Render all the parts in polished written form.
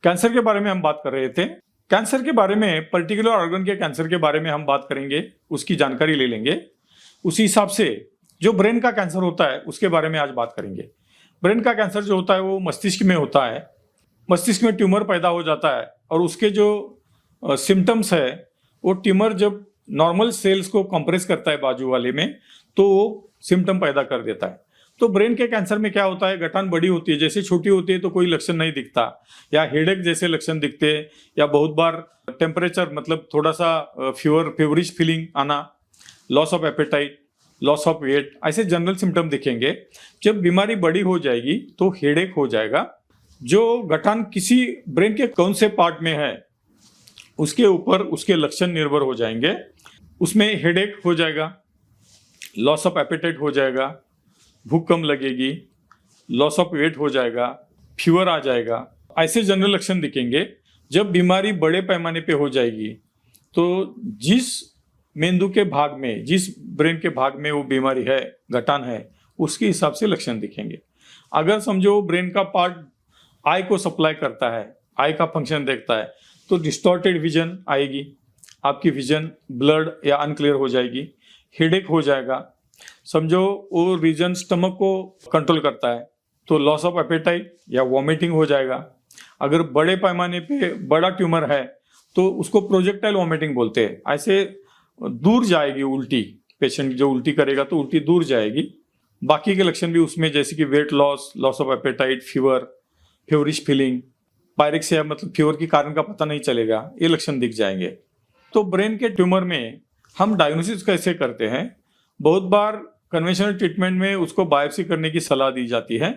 Cancer के बारे में हम बात कर रहे थे। कैंसर के बारे में, पर्टिकुलर ऑर्गन के कैंसर के बारे में हम बात करेंगे, उसकी जानकारी ले लेंगे। उसी हिसाब से जो ब्रेन का कैंसर होता है उसके बारे में आज बात करेंगे। ब्रेन का कैंसर जो होता है वो मस्तिष्क में होता है। मस्तिष्क में ट्यूमर पैदा हो जाता है और उसके जो सिम्टम्स है, वो ट्यूमर जब नॉर्मल सेल्स को कंप्रेस करता है बाजू वाले में, तो वो सिम्टम पैदा कर देता है। तो ब्रेन के कैंसर में क्या होता है, गठान बड़ी होती है, जैसे छोटी होती है तो कोई लक्षण नहीं दिखता, या हेडेक जैसे लक्षण दिखते, या बहुत बार टेम्परेचर मतलब थोड़ा सा फेवरिश फीलिंग आना, loss of appetite, loss of weight, ऐसे जनरल सिम्टम दिखेंगे। जब बीमारी बड़ी हो जाएगी तो हेडेक हो जाएगा। जो गठान किसी ब्रेन के कौन से पार्ट में है उसके ऊपर उसके लक्षण निर्भर हो जाएंगे। उसमें हेडेक हो जाएगा, लॉस ऑफ एपेटाइट हो जाएगा, भूख कम लगेगी, लॉस ऑफ वेट हो जाएगा, फीवर आ जाएगा, ऐसे जनरल लक्षण दिखेंगे। जब बीमारी बड़े पैमाने पे हो जाएगी तो जिस मेंदु के भाग में, जिस ब्रेन के भाग में वो बीमारी है, गठान है, उसके हिसाब से लक्षण दिखेंगे। अगर समझो ब्रेन का पार्ट आई को सप्लाई करता है, आई का फंक्शन देखता है, तो डिस्टॉर्टेड विजन आएगी, आपकी विजन ब्लड या अनक्लियर हो जाएगी, हेडेक हो जाएगा। समझो वो रीजन स्टमक को कंट्रोल करता है तो लॉस ऑफ एपेटाइट या वॉमिटिंग हो जाएगा। अगर बड़े पैमाने पे बड़ा ट्यूमर है तो उसको प्रोजेक्टाइल वॉमिटिंग बोलते हैं। ऐसे दूर जाएगी उल्टी, पेशेंट जो उल्टी करेगा तो उल्टी दूर जाएगी। बाकी के लक्षण भी उसमें, जैसे कि weight loss, loss of appetite, fever, feverish feeling, pyrexia मतलब फीवर के कारण का पता नहीं चलेगा, ये लक्षण दिख जाएंगे। तो ब्रेन के ट्यूमर में हम डायग्नोसिस कैसे करते हैं? बहुत बार कन्वेंशनल ट्रीटमेंट में उसको बायोप्सी करने की सलाह दी जाती है,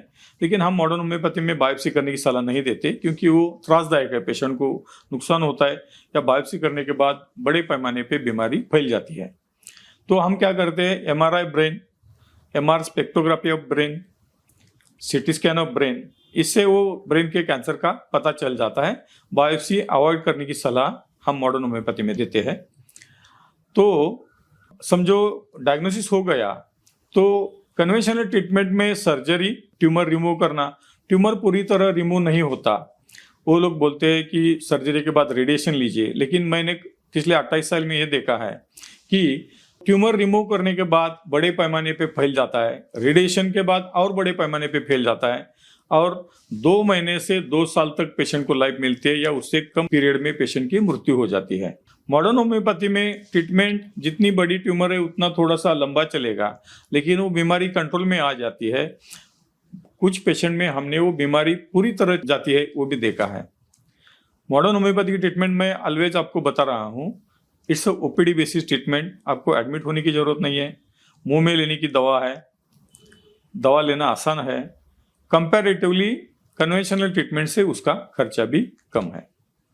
लेकिन हम मॉडर्न होम्योपैथी में बायोप्सी करने की सलाह नहीं देते, क्योंकि वो त्रासदायक है, पेशेंट को नुकसान होता है, या बायोप्सी करने के बाद बड़े पैमाने पे बीमारी फैल जाती है। तो हम क्या करते हैं, MRI brain, MR spectrography of brain, CT scan of brain, इससे वो ब्रेन के कैंसर का पता चल जाता है। बायोप्सी अवॉइड करने की सलाह हम मॉडर्न होम्योपैथी में देते हैं। तो समझो डायग्नोसिस हो गया तो कन्वेंशनल ट्रीटमेंट में सर्जरी, ट्यूमर रिमूव करना, ट्यूमर पूरी तरह रिमूव नहीं होता। वो लोग बोलते हैं कि सर्जरी के बाद रेडिएशन लीजिए, लेकिन मैंने पिछले 28 साल में ये देखा है कि ट्यूमर रिमूव करने के बाद बड़े पैमाने पे फैल जाता है, रेडिएशन के बाद और बड़े पैमाने पे फैल जाता है, और 2 महीने से 2 साल तक पेशेंट को लाइफ मिलती है, या उससे कम पीरियड में पेशेंट की मृत्यु हो जाती है। मॉडर्न होम्योपैथी में ट्रीटमेंट जितनी बड़ी ट्यूमर है उतना थोड़ा सा लंबा चलेगा, लेकिन वो बीमारी कंट्रोल में आ जाती है। कुछ पेशेंट में हमने वो बीमारी पूरी तरह जाती है, वो भी देखा है। मॉडर्न होम्योपैथी की ट्रीटमेंट में ऑलवेज आपको बता रहा हूँ, इट्स ओपीडी बेसिस ट्रीटमेंट। आपको एडमिट होने की जरूरत नहीं है, मुंह में लेने की दवा है, दवा लेना आसान है। कंपैरेटिवली कन्वेंशनल ट्रीटमेंट से उसका खर्चा भी कम है।